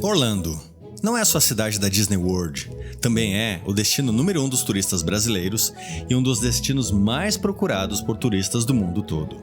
Orlando não é só a cidade da Disney World, também é o destino número 1 dos turistas brasileiros e um dos destinos mais procurados por turistas do mundo todo.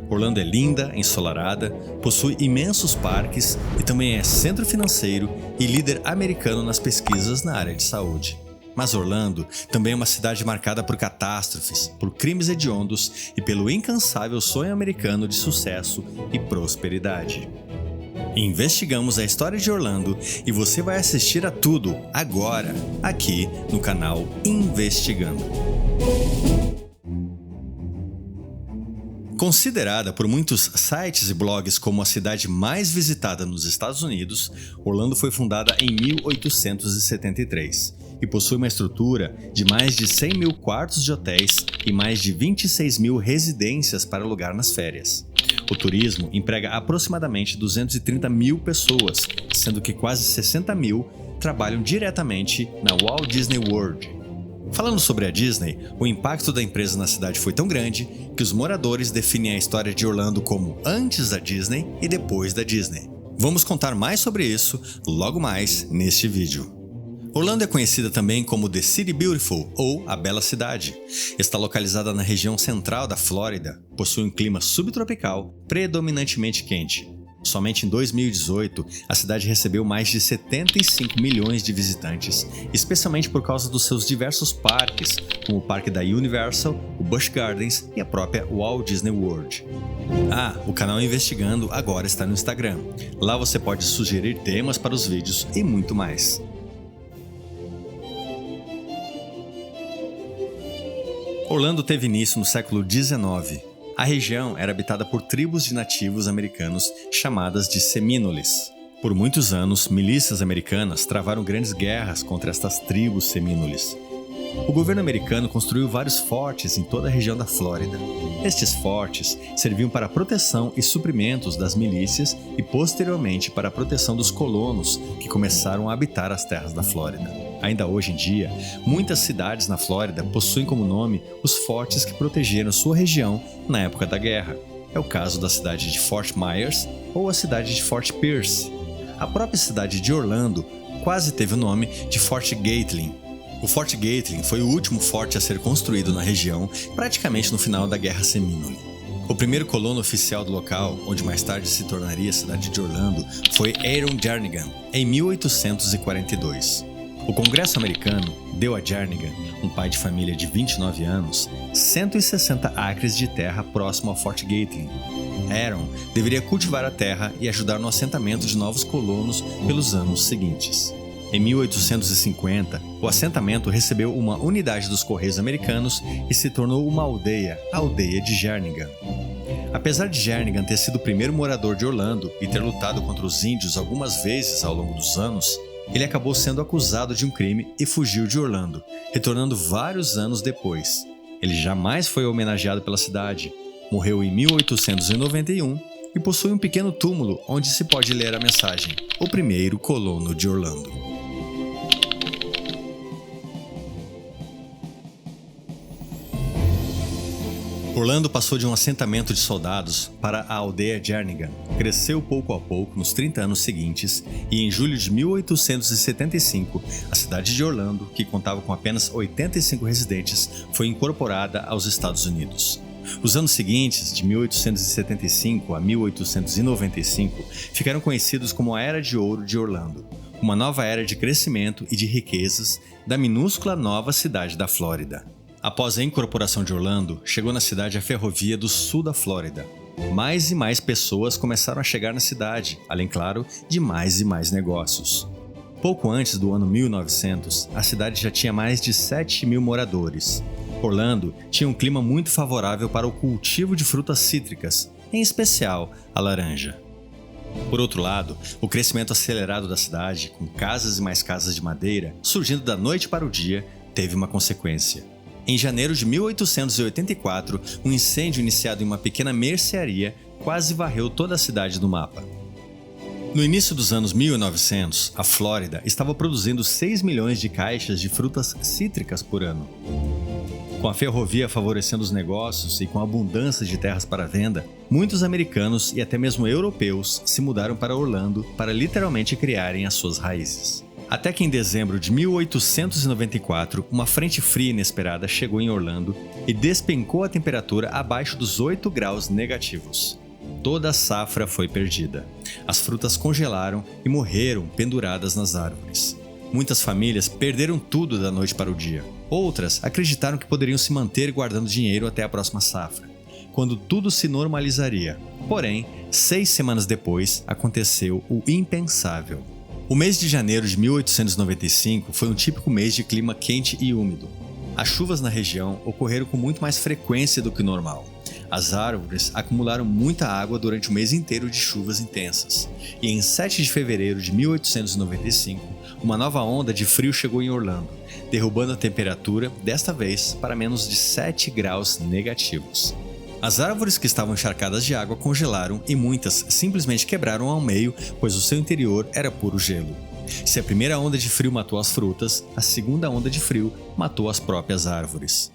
Orlando é linda, ensolarada, possui imensos parques e também é centro financeiro e líder americano nas pesquisas na área de saúde. Mas Orlando também é uma cidade marcada por catástrofes, por crimes hediondos e pelo incansável sonho americano de sucesso e prosperidade. Investigamos a história de Orlando e você vai assistir a tudo agora, aqui no canal Investigando. Considerada por muitos sites e blogs como a cidade mais visitada nos Estados Unidos, Orlando foi fundada em 1873 e possui uma estrutura de mais de 100 mil quartos de hotéis e mais de 26 mil residências para alugar nas férias. O turismo emprega aproximadamente 230 mil pessoas, sendo que quase 60 mil trabalham diretamente na Walt Disney World. Falando sobre a Disney, o impacto da empresa na cidade foi tão grande que os moradores definem a história de Orlando como antes da Disney e depois da Disney. Vamos contar mais sobre isso logo mais neste vídeo. Orlando é conhecida também como The City Beautiful, ou a Bela Cidade. Está localizada na região central da Flórida, possui um clima subtropical, predominantemente quente. Somente em 2018, a cidade recebeu mais de 75 milhões de visitantes, especialmente por causa dos seus diversos parques, como o parque da Universal, o Busch Gardens e a própria Walt Disney World. O canal Investigando agora está no Instagram. Lá você pode sugerir temas para os vídeos e muito mais. Orlando teve início no século XIX. A região era habitada por tribos de nativos americanos chamadas de Semínoles. Por muitos anos, milícias americanas travaram grandes guerras contra estas tribos semínoles. O governo americano construiu vários fortes em toda a região da Flórida. Estes fortes serviam para a proteção e suprimentos das milícias e posteriormente para a proteção dos colonos que começaram a habitar as terras da Flórida. Ainda hoje em dia, muitas cidades na Flórida possuem como nome os fortes que protegeram sua região na época da guerra. É o caso da cidade de Fort Myers ou a cidade de Fort Pierce. A própria cidade de Orlando quase teve o nome de Fort Gatling. O Fort Gatling foi o último forte a ser construído na região, praticamente no final da Guerra Semínole. O primeiro colono oficial do local, onde mais tarde se tornaria a cidade de Orlando, foi Aaron Jernigan, em 1842. O Congresso americano deu a Jernigan, um pai de família de 29 anos, 160 acres de terra próximo ao Fort Gatling. Aaron deveria cultivar a terra e ajudar no assentamento de novos colonos pelos anos seguintes. Em 1850, o assentamento recebeu uma unidade dos Correios americanos e se tornou uma aldeia, a aldeia de Jernigan. Apesar de Jernigan ter sido o primeiro morador de Orlando e ter lutado contra os índios algumas vezes ao longo dos anos, ele acabou sendo acusado de um crime e fugiu de Orlando, retornando vários anos depois. Ele jamais foi homenageado pela cidade, morreu em 1891 e possui um pequeno túmulo onde se pode ler a mensagem: o primeiro colono de Orlando. Orlando passou de um assentamento de soldados para a aldeia Jernigan, cresceu pouco a pouco nos 30 anos seguintes e em julho de 1875, a cidade de Orlando, que contava com apenas 85 residentes, foi incorporada aos Estados Unidos. Os anos seguintes, de 1875 a 1895, ficaram conhecidos como a Era de Ouro de Orlando, uma nova era de crescimento e de riquezas da minúscula nova cidade da Flórida. Após a incorporação de Orlando, chegou na cidade a ferrovia do sul da Flórida. Mais e mais pessoas começaram a chegar na cidade, além, claro, de mais e mais negócios. Pouco antes do ano 1900, a cidade já tinha mais de 7 mil moradores. Orlando tinha um clima muito favorável para o cultivo de frutas cítricas, em especial a laranja. Por outro lado, o crescimento acelerado da cidade, com casas e mais casas de madeira, surgindo da noite para o dia, teve uma consequência. Em janeiro de 1884, um incêndio iniciado em uma pequena mercearia quase varreu toda a cidade do mapa. No início dos anos 1900, a Flórida estava produzindo 6 milhões de caixas de frutas cítricas por ano. Com a ferrovia favorecendo os negócios e com a abundância de terras para venda, muitos americanos e até mesmo europeus se mudaram para Orlando para literalmente criarem as suas raízes. Até que em dezembro de 1894, uma frente fria inesperada chegou em Orlando e despencou a temperatura abaixo dos 8 graus negativos. Toda a safra foi perdida. As frutas congelaram e morreram penduradas nas árvores. Muitas famílias perderam tudo da noite para o dia. Outras acreditaram que poderiam se manter guardando dinheiro até a próxima safra, quando tudo se normalizaria. Porém, 6 semanas depois, aconteceu o impensável. O mês de janeiro de 1895 foi um típico mês de clima quente e úmido. As chuvas na região ocorreram com muito mais frequência do que o normal. As árvores acumularam muita água durante o mês inteiro de chuvas intensas. E em 7 de fevereiro de 1895, uma nova onda de frio chegou em Orlando, derrubando a temperatura, desta vez, para menos de 7 graus negativos. As árvores que estavam encharcadas de água congelaram e muitas simplesmente quebraram ao meio, pois o seu interior era puro gelo. Se a primeira onda de frio matou as frutas, a segunda onda de frio matou as próprias árvores.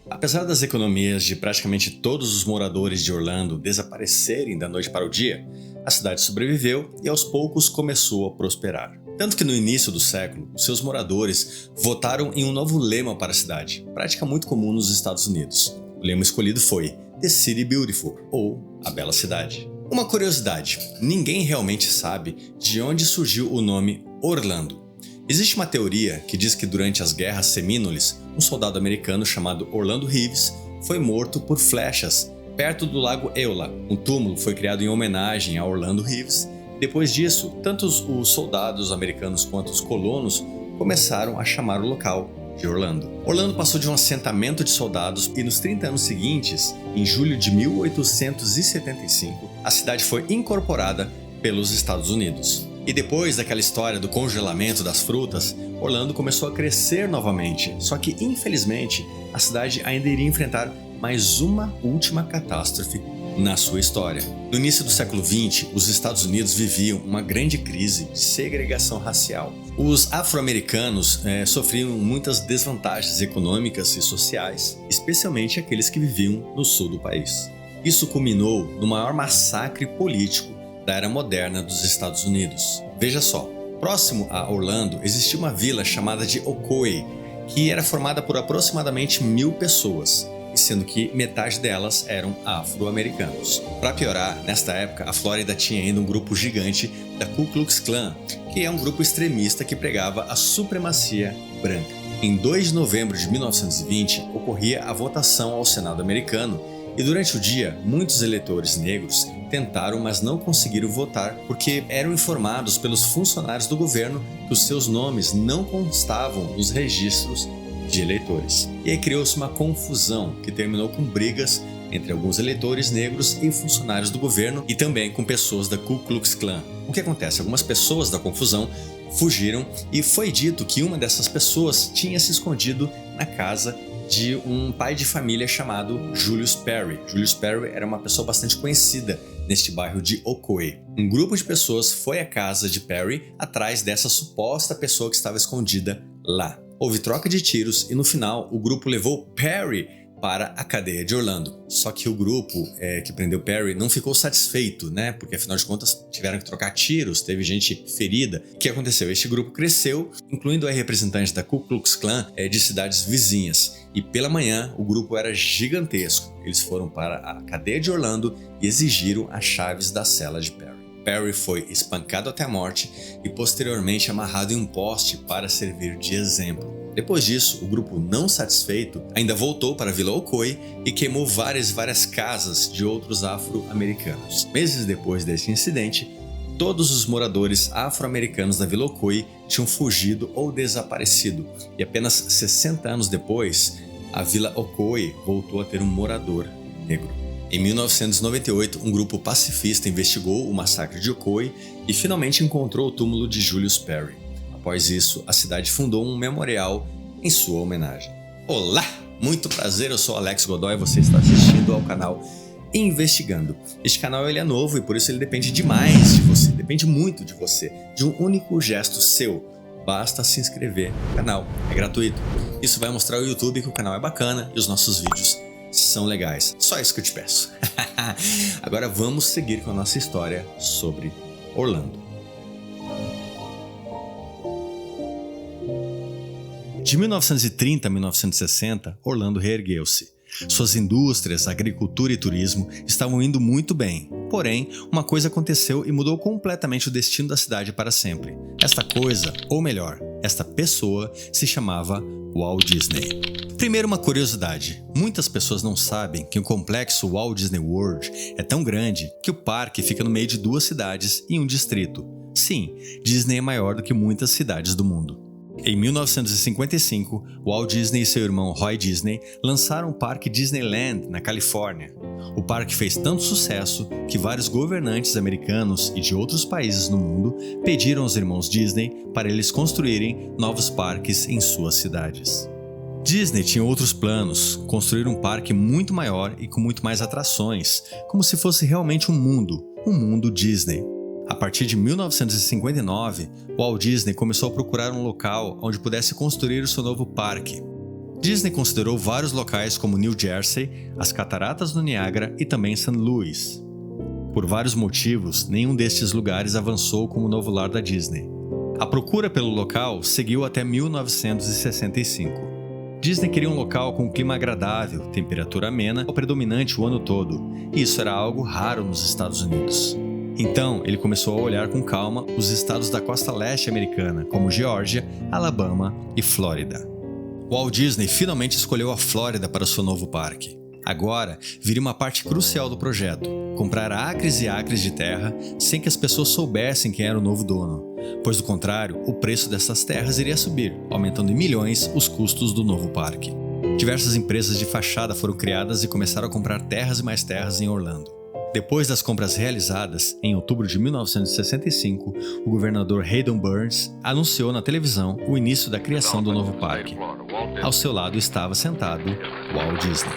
Apesar das economias de praticamente todos os moradores de Orlando desaparecerem da noite para o dia, a cidade sobreviveu e aos poucos começou a prosperar. Tanto que no início do século, os seus moradores votaram em um novo lema para a cidade, prática muito comum nos Estados Unidos. O lema escolhido foi The City Beautiful, ou A Bela Cidade. Uma curiosidade, ninguém realmente sabe de onde surgiu o nome Orlando. Existe uma teoria que diz que durante as guerras semínoles, um soldado americano chamado Orlando Reeves foi morto por flechas perto do lago Eula. Um túmulo foi criado em homenagem a Orlando Reeves. Depois disso, tanto os soldados americanos quanto os colonos começaram a chamar o local de Orlando. Orlando passou de um assentamento de soldados e nos 30 anos seguintes, em julho de 1875, a cidade foi incorporada pelos Estados Unidos. E depois daquela história do congelamento das frutas, Orlando começou a crescer novamente, só que infelizmente a cidade ainda iria enfrentar mais uma última catástrofe na sua história. No início do século XX, os Estados Unidos viviam uma grande crise de segregação racial. Os afro-americanos sofriam muitas desvantagens econômicas e sociais, especialmente aqueles que viviam no sul do país. Isso culminou no maior massacre político da era moderna dos Estados Unidos. Veja só, próximo a Orlando existia uma vila chamada de Ocoee, que era formada por aproximadamente 1000 pessoas, sendo que metade delas eram afro-americanos. Para piorar, nesta época a Flórida tinha ainda um grupo gigante da Ku Klux Klan, que é um grupo extremista que pregava a supremacia branca. Em 2 de novembro de 1920 ocorria a votação ao Senado americano e durante o dia muitos eleitores negros tentaram, mas não conseguiram votar porque eram informados pelos funcionários do governo que os seus nomes não constavam nos registros de eleitores. E aí criou-se uma confusão que terminou com brigas entre alguns eleitores negros e funcionários do governo e também com pessoas da Ku Klux Klan. O que acontece? Algumas pessoas da confusão fugiram e foi dito que uma dessas pessoas tinha se escondido na casa de um pai de família chamado Julius Perry. Julius Perry era uma pessoa bastante conhecida neste bairro de Ocoee. Um grupo de pessoas foi à casa de Perry atrás dessa suposta pessoa que estava escondida lá. Houve troca de tiros e no final o grupo levou Perry para a cadeia de Orlando. Só que o grupo que prendeu Perry não ficou satisfeito, né? Porque afinal de contas tiveram que trocar tiros, teve gente ferida. O que aconteceu? Este grupo cresceu, incluindo representantes da Ku Klux Klan de cidades vizinhas. E pela manhã o grupo era gigantesco. Eles foram para a cadeia de Orlando e exigiram as chaves da cela de Perry. Perry foi espancado até a morte e posteriormente amarrado em um poste para servir de exemplo. Depois disso, o grupo, não satisfeito, ainda voltou para a Vila Ocoee e queimou várias casas de outros afro-americanos. Meses depois desse incidente, todos os moradores afro-americanos da Vila Ocoee tinham fugido ou desaparecido, e apenas 60 anos depois, a Vila Ocoee voltou a ter um morador negro. Em 1998, um grupo pacifista investigou o massacre de Ocoee e finalmente encontrou o túmulo de Julius Perry. Após isso, a cidade fundou um memorial em sua homenagem. Olá! Muito prazer, eu sou Alex Godoy e você está assistindo ao canal Investigando. Este canal ele é novo e por isso ele depende demais de você, depende muito de você, de um único gesto seu. Basta se inscrever no canal, é gratuito. Isso vai mostrar ao YouTube que o canal é bacana e os nossos vídeos são legais. Só isso que eu te peço. Agora vamos seguir com a nossa história sobre Orlando. De 1930 a 1960, Orlando reergueu-se. Suas indústrias, agricultura e turismo estavam indo muito bem. Porém, uma coisa aconteceu e mudou completamente o destino da cidade para sempre. Esta coisa, ou melhor, esta pessoa, se chamava Walt Disney. Primeiro, uma curiosidade. Muitas pessoas não sabem que o complexo Walt Disney World é tão grande que o parque fica no meio de 2 cidades e um distrito. Sim, Disney é maior do que muitas cidades do mundo. Em 1955, Walt Disney e seu irmão Roy Disney lançaram o Parque Disneyland, na Califórnia. O parque fez tanto sucesso que vários governantes americanos e de outros países no mundo pediram aos irmãos Disney para eles construírem novos parques em suas cidades. Disney tinha outros planos, construir um parque muito maior e com muito mais atrações, como se fosse realmente um mundo Disney. A partir de 1959, Walt Disney começou a procurar um local onde pudesse construir o seu novo parque. Disney considerou vários locais como New Jersey, as Cataratas do Niágara e também St. Louis. Por vários motivos, nenhum destes lugares avançou como novo lar da Disney. A procura pelo local seguiu até 1965. Disney queria um local com clima agradável, temperatura amena ou predominante o ano todo, e isso era algo raro nos Estados Unidos. Então, ele começou a olhar com calma os estados da costa leste americana, como Geórgia, Alabama e Flórida. Walt Disney finalmente escolheu a Flórida para o seu novo parque. Agora, viria uma parte crucial do projeto: comprar acres e acres de terra sem que as pessoas soubessem quem era o novo dono, pois do contrário, o preço dessas terras iria subir, aumentando em milhões os custos do novo parque. Diversas empresas de fachada foram criadas e começaram a comprar terras e mais terras em Orlando. Depois das compras realizadas, em outubro de 1965, o governador Haydon Burns anunciou na televisão o início da criação do novo parque. Ao seu lado estava sentado Walt Disney.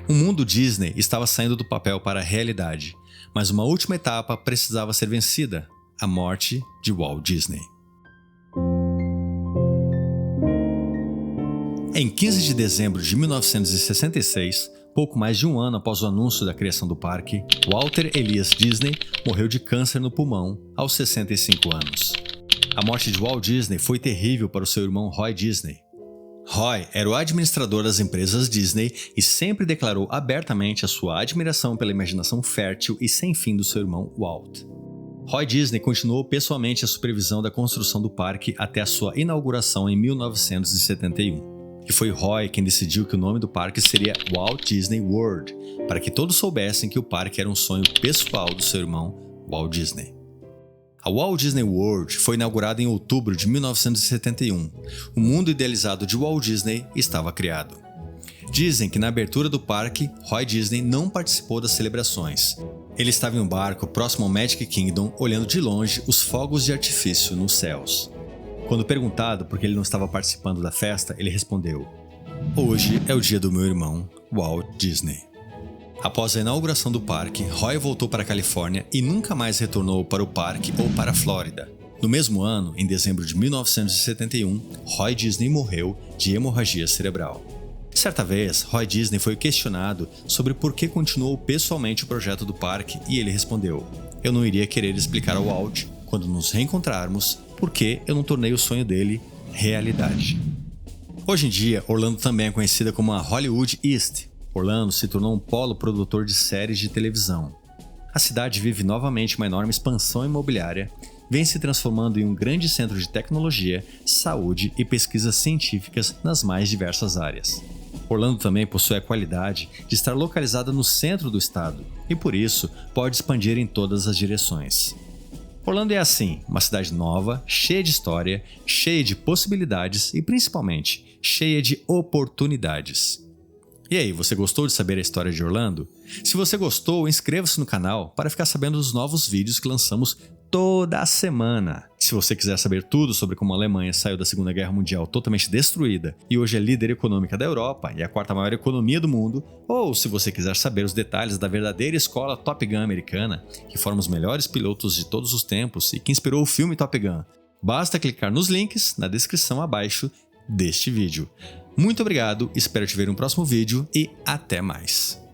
O mundo Disney estava saindo do papel para a realidade, mas uma última etapa precisava ser vencida: a morte de Walt Disney. Em 15 de dezembro de 1966, pouco mais de um ano após o anúncio da criação do parque, Walter Elias Disney morreu de câncer no pulmão aos 65 anos. A morte de Walt Disney foi terrível para o seu irmão Roy Disney. Roy era o administrador das empresas Disney e sempre declarou abertamente a sua admiração pela imaginação fértil e sem fim do seu irmão Walt. Roy Disney continuou pessoalmente a supervisão da construção do parque até a sua inauguração em 1971. E foi Roy quem decidiu que o nome do parque seria Walt Disney World, para que todos soubessem que o parque era um sonho pessoal do seu irmão Walt Disney. A Walt Disney World foi inaugurada em outubro de 1971. O mundo idealizado de Walt Disney estava criado. Dizem que na abertura do parque, Roy Disney não participou das celebrações. Ele estava em um barco próximo ao Magic Kingdom, olhando de longe os fogos de artifício nos céus. Quando perguntado por que ele não estava participando da festa, ele respondeu: "Hoje é o dia do meu irmão, Walt Disney." Após a inauguração do parque, Roy voltou para a Califórnia e nunca mais retornou para o parque ou para a Flórida. No mesmo ano, em dezembro de 1971, Roy Disney morreu de hemorragia cerebral. Certa vez, Roy Disney foi questionado sobre por que continuou pessoalmente o projeto do parque e ele respondeu: "Eu não iria querer explicar ao Walt, quando nos reencontrarmos, por que eu não tornei o sonho dele realidade." Hoje em dia, Orlando também é conhecida como a Hollywood East. Orlando se tornou um polo produtor de séries de televisão. A cidade vive novamente uma enorme expansão imobiliária, vem se transformando em um grande centro de tecnologia, saúde e pesquisas científicas nas mais diversas áreas. Orlando também possui a qualidade de estar localizada no centro do estado e, por isso, pode expandir em todas as direções. Orlando é assim, uma cidade nova, cheia de história, cheia de possibilidades e, principalmente, cheia de oportunidades. E aí, você gostou de saber a história de Orlando? Se você gostou, inscreva-se no canal para ficar sabendo dos novos vídeos que lançamos toda a semana. Se você quiser saber tudo sobre como a Alemanha saiu da Segunda Guerra Mundial totalmente destruída e hoje é líder econômica da Europa e a 4ª maior economia do mundo, ou se você quiser saber os detalhes da verdadeira escola Top Gun americana, que forma os melhores pilotos de todos os tempos e que inspirou o filme Top Gun, Basta clicar nos links na descrição abaixo deste vídeo. Muito obrigado, espero te ver no próximo vídeo e até mais.